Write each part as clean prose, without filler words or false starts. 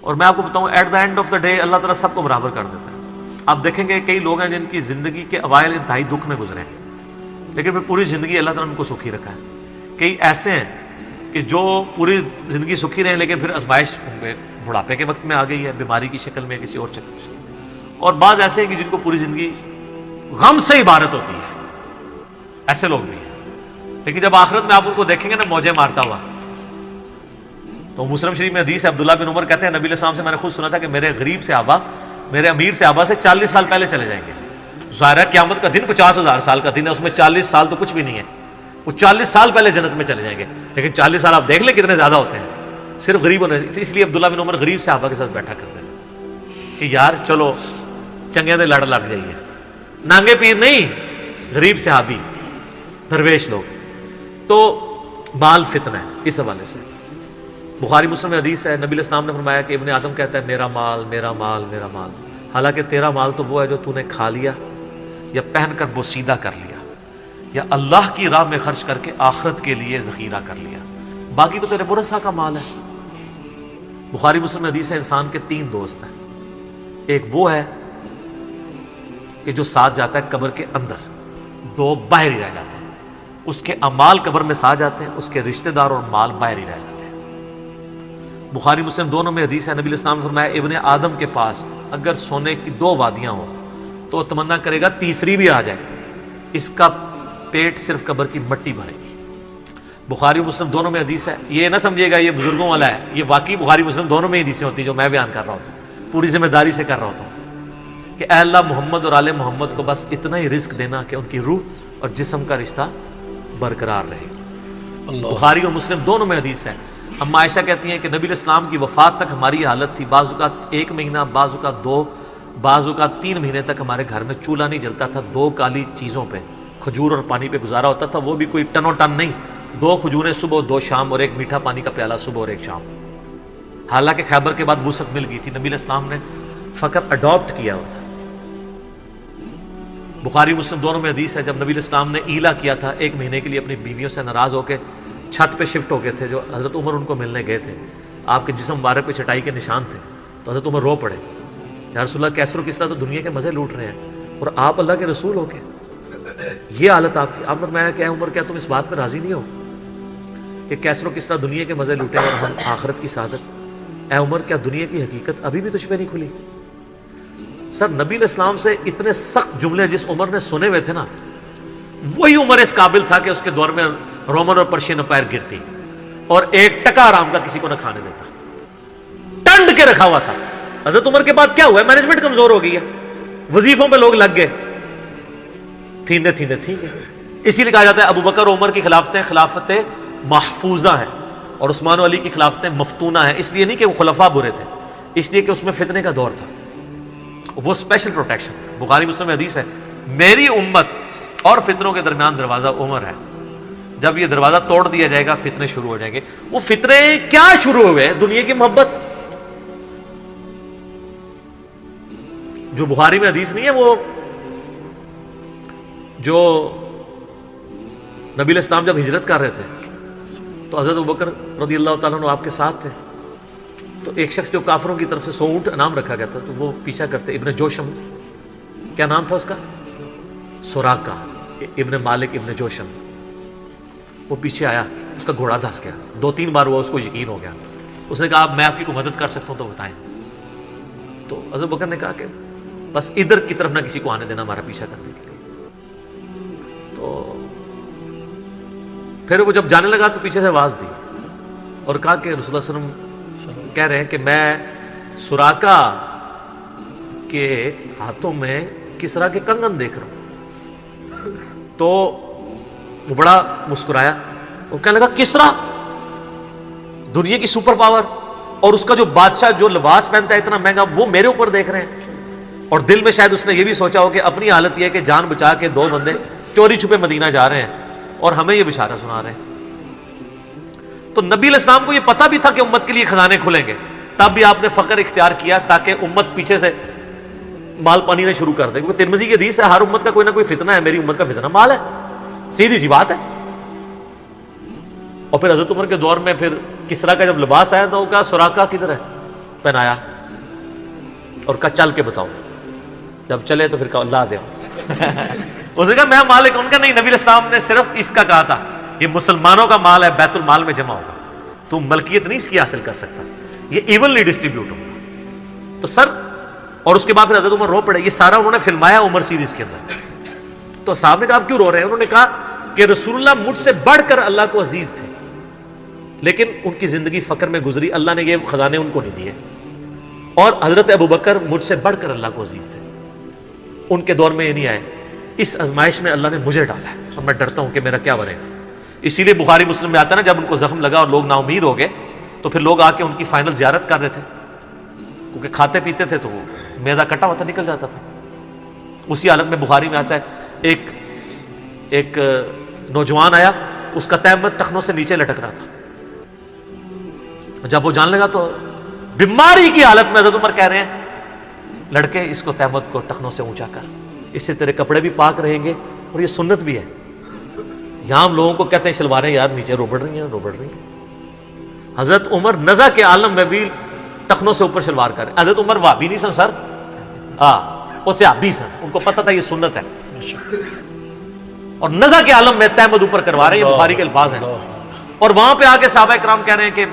اور میں آپ کو بتاؤں at the end of the day اللہ تعالیٰ سب کو برابر کر دیتا ہے. آپ دیکھیں گے کئی لوگ ہیں جن کی زندگی کے اوائل انتہائی دکھ میں گزرے ہیں لیکن پھر پوری زندگی اللہ تعالیٰ نے ان کو سکھی رکھا ہے. کئی ایسے ہیں کہ جو پوری زندگی سکھی رہے لیکن پھر آزمائش بڑھاپے کے وقت میں آ گئی ہے, بیماری کی شکل میں, کسی اور شکل سے. اور بعض ایسے ہیں کہ جن کو پوری زندگی غم سے عبارت ہوتی ہے, ایسے لوگ بھی ہیں. لیکن جب آخرت میں آپ ان کو دیکھیں گے نا موجیں مارتا ہوا, تو مسلم شریف میں حدیث ہے, عبداللہ بن عمر کہتے ہیں نبی علیہ السلام سے میں نے خود سنا تھا کہ میرے غریب صحابہ میرے امیر صحابہ سے 40 سال پہلے چلے جائیں گے. ظاہر ہے قیامت کا دن 50,000 سال کا دن ہے, اس میں 40 سال تو کچھ بھی نہیں ہے, وہ 40 سال پہلے جنت میں چلے جائیں گے. لیکن 40 سال آپ دیکھ لیں کتنے زیادہ ہوتے ہیں صرف غریب ہونے سے. اس لیے عبداللہ بن عمر غریب صحابہ کے ساتھ بیٹھا کرتے ہیں کہ یار چلو چنگے دے لڑ لگ جائیے, نانگے پیر نہیں, غریب صحابی درویش لوگ. تو مال فتنہ ہے اس حوالے سے. بخاری مسلم میں حدیث ہے, نبی علیہ السلام نے فرمایا کہ ابن آدم کہتا ہے میرا مال میرا مال میرا مال, حالانکہ تیرا مال تو وہ ہے جو تو نے کھا لیا یا پہن کر بوسیدہ کر لیا یا اللہ کی راہ میں خرچ کر کے آخرت کے لیے ذخیرہ کر لیا, باقی تو تیرے برسا کا مال ہے. بخاری مسلم میں حدیث ہے انسان کے 3 دوست ہیں. ایک وہ ہے کہ جو ساتھ جاتا ہے قبر کے اندر, 2 باہر ہی رہ جاتے ہیں. اس کے اعمال قبر میں ساتھ جاتے ہیں, اس کے رشتہ دار اور مال باہر ہی رہ جاتے ہیں. بخاری مسلم دونوں میں حدیث ہے, نبی علیہ السلام نے فرمایا ابن آدم کے پاس اگر سونے کی 2 وادیاں ہوں تو تمنا کرے گا تیسری بھی آ جائے, اس کا پیٹ صرف قبر کی مٹی بھرے گی. بخاری مسلم دونوں میں حدیث ہے, یہ نہ سمجھیے گا یہ بزرگوں والا ہے, یہ واقعی بخاری مسلم دونوں میں حدیثیں ہوتی ہیں جو میں بیان کر رہا ہوتا ہوں, پوری ذمہ داری سے کر رہا ہوتا ہوں کہ اے اللہ محمد اور آل محمد کو بس اتنا ہی رزق دینا کہ ان کی روح اور جسم کا رشتہ برقرار رہے. بخاری اور مسلم دونوں میں حدیث ہے. اما عائشہ کہتی ہیں کہ نبی علیہ السلام کی وفات تک ہماری حالت تھی, بعض اوقات 1 مہینہ, بعض اوقات 2, بعض اوقات 3 مہینے تک ہمارے گھر میں چولہا نہیں جلتا تھا. 2 کالی چیزوں پہ, کھجور اور پانی پہ گزارا ہوتا تھا, وہ بھی کوئی ٹن و ٹن نہیں, 2 کھجوریں صبح 2 شام اور 1 میٹھا پانی کا پیالہ صبح اور 1 شام. حالانکہ خیبر کے بعد وسعت مل گئی تھی, نبی علیہ السلام نے فقط اڈاپٹ کیا ہوتا. بخاری مسلم دونوں میں حدیث ہے, جب نبی علیہ السلام نے ایلا کیا تھا 1 مہینے کے لیے اپنی بیویوں سے ناراض ہو کے چھت پہ شفٹ ہو گئے تھے, جو حضرت عمر ان کو ملنے گئے تھے, آپ کے جسم مبارک پہ چٹائی کے نشان تھے, تو حضرت عمر رو پڑے, یا رسول اللہ کیسر و کسرا تو دنیا کے مزے لوٹ رہے ہیں اور آپ اللہ کے رسول ہو کے یہ حالت آپ کی. آپ نے فرمایا کہ اے عمر کیا تم اس بات پہ راضی نہیں ہو کہ کیسر و کسرا دنیا کے مزے لوٹے اور ہم آخرت کی سعادت. اے عمر کیا دنیا کی حقیقت ابھی بھی تجھ پہ نہیں کھلی؟ سر نبی علیہ السلام سے اتنے سخت جملے جس عمر نے سنے ہوئے تھے نا, وہی عمر اس قابل تھا کہ اس کے دور میں رومن اور پرشین امپائر گرتی اور 1 ٹکا آرام کا کسی کو نہ کھانے دیتا, ٹنڈ کے رکھا ہوا تھا. حضرت عمر کے بعد کیا ہوا ہے, مینجمنٹ کمزور ہو گئی ہے, وظیفوں پہ لوگ لگ گئے, تھیندے تھیندے ٹھیک ہے. اسی لیے کہا جاتا ہے ابو بکر عمر کی خلافتیں محفوظہ ہیں اور عثمان و علی کی خلافتیں مفتونہ ہیں. اس لیے نہیں کہ وہ خلفاء برے تھے, اس لیے کہ اس میں فتنے کا دور تھا, وہ اسپیشل پروٹیکشن. بخاری مسلم میں حدیث ہے میری امت اور فتنوں کے درمیان دروازہ عمر ہے, جب یہ دروازہ توڑ دیا جائے گا فتنے شروع ہو جائیں گے. وہ فتنے کیا شروع ہوئے, دنیا کی محبت. جو بخاری میں حدیث نہیں ہے, وہ جو نبی علیہ السلام جب ہجرت کر رہے تھے تو حضرت ابوبکر رضی اللہ تعالیٰ عنہ آپ کے ساتھ تھے, تو ایک شخص جو کافروں کی طرف سے 100 اونٹ انعام رکھا گیا تھا, تو وہ پیچھا کرتے, ابن جوشم, کیا نام تھا اس کا, سراقہ ابن مالک ابن جوشم. وہ پیچھے آیا, اس کا گھوڑا دھس گیا, 2-3 بار ہوا, اس کو یقین ہو گیا. اس نے کہا میں آپ کی کوئی مدد کر سکتا ہوں تو بتائیں. تو حضرت بکر نے کہا کہ بس ادھر کی طرف نہ کسی کو آنے دینا ہمارا پیچھا کرنے کے لیے. تو پھر وہ جب جانے لگا تو پیچھے سے آواز دی اور کہا کہ رسول اللہ صلی اللہ علیہ وسلم کہہ رہے ہیں کہ میں سراقہ کے ہاتھوں میں کسرا کے کنگن دیکھ رہا ہوں. تو وہ بڑا مسکرایا, وہ کہنے لگا کسرا دنیا کی سپر پاور اور اس کا جو بادشاہ جو لباس پہنتا ہے اتنا مہنگا, وہ میرے اوپر دیکھ رہے ہیں. اور دل میں شاید اس نے یہ بھی سوچا ہو کہ اپنی حالت یہ ہے کہ جان بچا کے 2 بندے چوری چھپے مدینہ جا رہے ہیں اور ہمیں یہ بشارہ سنا رہے ہیں. تو نبی علیہ السلام کو یہ پتہ بھی تھا کہ امت کے لیے خزانے کھلیں گے, تب بھی آپ نے فقر اختیار کیا تاکہ امت پیچھے سے مال پانی نے شروع کر دے. کیونکہ ترمذی کی حدیث ہے ہر امت کا کوئی نہ کوئی فتنہ ہے, میری امت کا فتنہ مال ہے, سیدھی سی بات ہے. اور پھر حضرت عمر کے دور میں پھر کسرا کا جب لباس آیا تو وہ کہا سراقہ کدھر ہے, پہنایا اور کہا چل کے بتاؤ. جب چلے تو پھر کہا اللہ دے. اس نے کہا میں مالک. ان کا نہیں, نبی علیہ السلام نے صرف اس کا کہا تھا یہ مسلمانوں کا مال ہے, بیت المال میں جمع ہوگا, تو ملکیت نہیں اس کی حاصل کر سکتا, یہ ایونلی ڈسٹریبیوٹ ہوگا. تو سر, اور اس کے بعد پھر حضرت عمر رو پڑے. یہ سارا انہوں نے فلمایا عمر سیریز کے اندر. تو صاحب نے کہا آپ کیوں رو رہے ہیں؟ انہوں نے کہا کہ رسول اللہ مجھ سے بڑھ کر اللہ کو عزیز تھے, لیکن ان کی زندگی فقر میں گزری, اللہ نے یہ خزانے ان کو نہیں دیے. اور حضرت ابوبکر مجھ سے بڑھ کر اللہ کو عزیز تھے, ان کے دور میں یہ نہیں آئے. اس آزمائش میں اللہ نے مجھے ڈالا ہے اور میں ڈرتا ہوں کہ میرا کیا بنے گا. اسی لیے بخاری مسلم میں آتا ہے نا, جب ان کو زخم لگا اور لوگ نا امید ہو گئے تو پھر لوگ آ کے ان کی فائنل زیارت کر رہے تھے, کیونکہ کھاتے پیتے تھے تو وہ میدا کٹا ہوا تھا, نکل جاتا تھا. اسی حالت میں بخاری میں آتا ہے ایک نوجوان آیا, اس کا تہمت ٹخنوں سے نیچے لٹک رہا تھا. جب وہ جان لگا تو بیماری کی حالت میں حضرت عمر کہہ رہے ہیں لڑکے اس کو تہمت کو ٹخنوں سے اونچا کر, اس سے تیرے کپڑے بھی پاک رہیں گے اور یہ سنت بھی ہے. یہاں ہم لوگوں کو کہتے ہیں شلواریں یار نیچے روبڑ رہی ہیں. حضرت عمر نزا کے عالم میں بھی ٹخنوں سے اوپر شلوار کر رہے ہیں. حضرت عمر وہابی نہیں سن سر, وہ صحابی سن, ان کو پتہ تھا یہ سنت ہے, اور نزا کے عالم میں تہمت اوپر کروا رہے ہیں. یہ بخاری کے الفاظ ہیں. اور وہاں پہ آ کے صحابہ کرام کہہ رہے ہیں کہ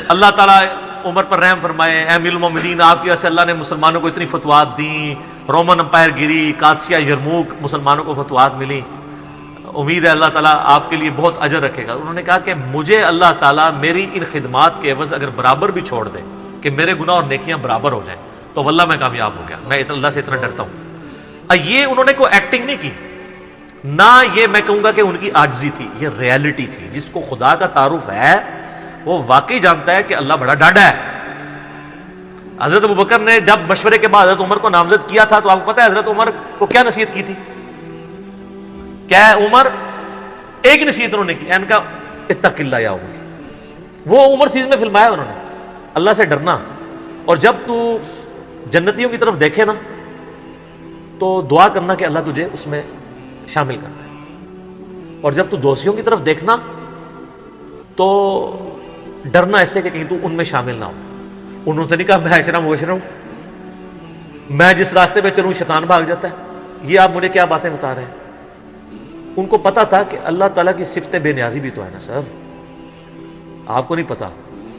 اللہ تعالیٰ عمر پر رحم فرمائے, اے امیر المومنین آپ کی وجہ سے اللہ نے مسلمانوں کو اتنی فتوحات دیں, رومن امپائر گری, قادسیہ, یرموک, مسلمانوں کو فتوحات ملی, امید ہے اللہ تعالیٰ آپ کے لیے بہت اجر رکھے گا. انہوں نے کہا کہ مجھے اللہ تعالیٰ میری ان خدمات کے عوض اگر برابر بھی چھوڑ دے کہ میرے گناہ اور نیکیاں برابر ہو جائیں تو واللہ میں کامیاب ہو گیا, میں اللہ سے اتنا ڈرتا ہوں. یہ انہوں نے کوئی ایکٹنگ نہیں کی, نہ یہ میں کہوں گا کہ ان کی عاجزی تھی, یہ ریالٹی تھی. جس کو خدا کا تعارف ہے وہ واقعی جانتا ہے کہ اللہ بڑا ڈاڈا ہے. حضرت ابوبکر نے جب مشورے کے بعد حضرت عمر کو نامزد کیا تھا تو آپ کو پتہ ہے حضرت عمر کو کیا نصیحت کی تھی؟ کیا ہے عمر, ایک نصیحت انہوں نے کی, ان کا اتق اللہ یا عمر. وہ عمر سیریز میں فلمایا انہوں نے, اللہ سے ڈرنا. اور جب تو جنتیوں کی طرف دیکھے نا تو دعا کرنا کہ اللہ تجھے اس میں شامل کرتا ہے, اور جب تو دوستیوں کی طرف دیکھنا تو ڈرنا ایسے کہ کہیں تو ان میں شامل نہ ہو. انہوں نے نہیں کہا میں اشرم وشرم, میں جس راستے پہ چلوں شیطان بھاگ جاتا ہے. یہ آپ مجھے کیا باتیں بتا رہے ہیں؟ ان کو پتا تھا کہ اللہ تعالیٰ کی صفت بے نیازی بھی تو ہے نا سر, آپ کو نہیں پتا.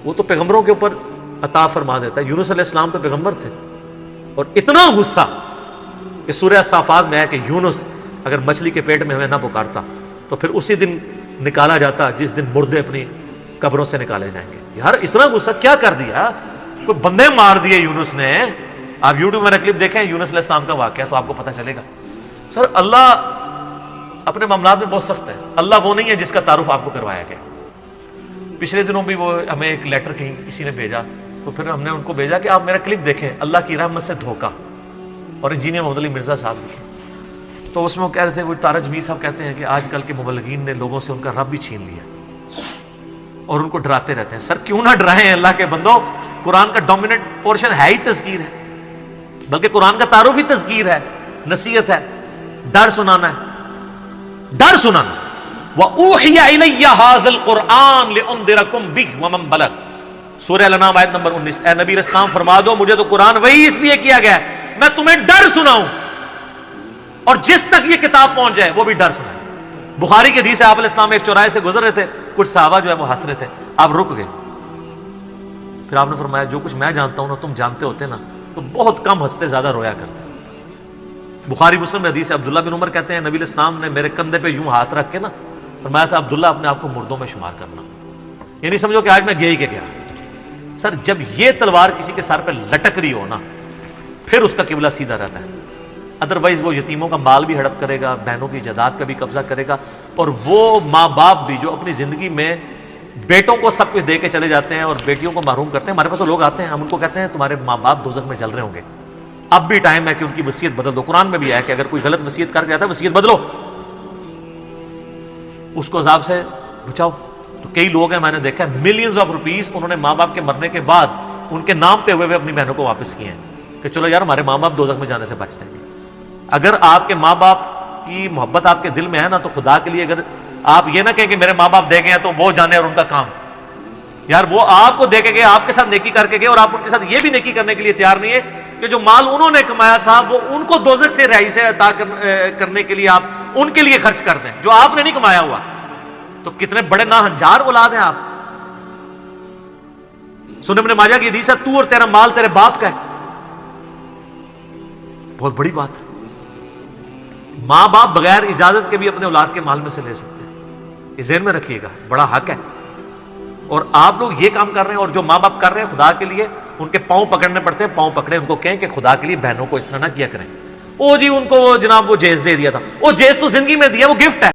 وہ تو پیغمبروں کے اوپر عطا فرما دیتا ہے. یونس علیہ السلام تو پیغمبر تھے, اور اتنا غصہ کہ سورہ صافات میں ہے کہ یونس اگر مچھلی کے پیٹ میں ہمیں نہ پکارتا تو پھر اسی دن نکالا جاتا جس دن مردے اپنی قبروں سے نکالے جائیں گے. یار اتنا غصہ کیا کر دیا, کوئی بندے مار دیے یونس نے. آپ یوٹیوب میں کلپ دیکھیں یونس علیہ السلام کا واقعہ تو آپ کو پتہ چلے گا. سر اللہ اپنے معاملات میں بہت سخت ہے. اللہ وہ نہیں ہے جس کا تعارف آپ کو کروایا گیا. پچھلے دنوں بھی وہ ہمیں ایک لیٹر کہیں کسی نے بھیجا تو پھر ہم نے ان کو بھیجا کہ آپ میرا کلپ دیکھیں, اللہ کی رحمت سے دھوکہ, اور انجینئر محمد علی مرزا صاحب لکھے. تو اس میں وہ کہہ رہے تھے, وہ تارج میر صاحب کہتے ہیں کہ آج کل کے مبلغین نے لوگوں سے ان کا رب بھی چھین لیا اور ان کو ڈراتے رہتے ہیں. سر کیوں نہ ڈرائیں اللہ کے بندوں, قرآن کا ڈومیننٹ پورشن ہے ہی تذکیر ہے, بلکہ قرآن کا تعارف ہی تذکیر ہے, نصیحت ہے, ڈر سنانا ہے, ڈر سنانا. وَأُوحِيَ إِلَيَّ هَذَا الْقُرْآنُ لِأُنذِرَكُم بِهِ وَمَن بَلَغَ, سورہ الانعام آیت نمبر 19. اے نبی علیہ السلام فرما دو مجھے تو قرآن وہی اس لیے کیا گیا ہے میں تمہیں ڈر سناؤں, اور جس تک یہ کتاب پہنچ جائے وہ بھی ڈر سنائے. بخاری کی حدیث ہے, آپ علیہ السلام ایک چوراہے سے گزر رہے تھے, کچھ صحابہ جو ہے وہ ہنس رہے تھے, آپ رک گئے. پھر آپ نے فرمایا جو کچھ میں جانتا ہوں نا تم جانتے ہوتے نا تو بہت کم ہنستے زیادہ رویا کرتے. بخاری مسلم میں حدیث ہے, عبداللہ بن عمر کہتے ہیں نبی علیہ السلام نے میرے کندھے پہ یوں ہاتھ رکھ کے نا فرمایا تھا عبداللہ اپنے آپ کو مردوں میں شمار کرنا, یعنی سمجھو کہ آج میں گیا ہی کہ گیا. سر جب یہ تلوار کسی کے سر پہ لٹک رہی ہو نا پھر اس کا قبلہ سیدھا رہتا ہے, ادروائز وہ یتیموں کا مال بھی ہڑپ کرے گا, بہنوں کی جائیداد پہ بھی قبضہ کرے گا, اور وہ ماں باپ بھی جو اپنی زندگی میں بیٹوں کو سب کچھ دے کے چلے جاتے ہیں اور بیٹیوں کو محروم کرتے ہیں. ہمارے پاس تو لوگ آتے ہیں, ہم ان کو کہتے ہیں تمہارے ماں باپ دوزخ میں جل رہے ہوں گے, اب بھی ٹائم ہے کہ ان کی وصیت بدل دو. قرآن میں بھی ہے کہ اگر کوئی غلط وصیت کر کے آتا ہے وصیت بدلو, اس کو عذاب سے بچاؤ. تو کئی لوگ ہیں میں نے دیکھا ہے ملینز آف روپیز انہوں نے ماں باپ کے مرنے کے بعد ان کے نام پہ ہوئے اپنی بہنوں کو واپس کیے ہیں کہ چلو یار ہمارے ماں باپ دوزخ میں جانے سے بچ جائیں گے. اگر آپ کے ماں باپ کی محبت آپ کے دل میں ہے نا تو خدا کے لیے اگر آپ یہ نہ کہیں کہ میرے ماں باپ دے گئے ہیں تو وہ جانے اور ان کا کام, یار وہ آپ کو دے کے گئے, آپ کے ساتھ نیکی کر کے گئے, اور آپ ان کے ساتھ یہ بھی نیکی کرنے کے لیے تیار نہیں ہے کہ جو مال انہوں نے کمایا تھا وہ ان کو دوزخ سے رہائی سے عطا کرنے کے لیے آپ ان کے لیے خرچ کر دیں جو آپ نے نہیں کمایا ہوا. تو کتنے بڑے ناہنجار اولاد ہیں آپ. سنن ابن ماجہ کی حدیث ہے, تو اور تیرا مال تیرے باپ کا ہے. بہت بڑی بات ہے. ماں باپ بغیر اجازت کے بھی اپنے اولاد کے مال میں سے لے سکتے ہیں, یہ ذہن میں رکھیے گا, بڑا حق ہے. اور آپ لوگ یہ کام کر رہے ہیں, اور جو ماں باپ کر رہے ہیں خدا کے لیے ان کے پاؤں پکڑنے پڑتے ہیں, پاؤں پکڑے, ان کو کہیں کہ خدا کے لیے بہنوں کو اس طرح نہ کیا کریں. او جی ان کو وہ جناب وہ جیز دے دیا تھا, وہ جیز تو زندگی میں دیا, وہ گفٹ ہے.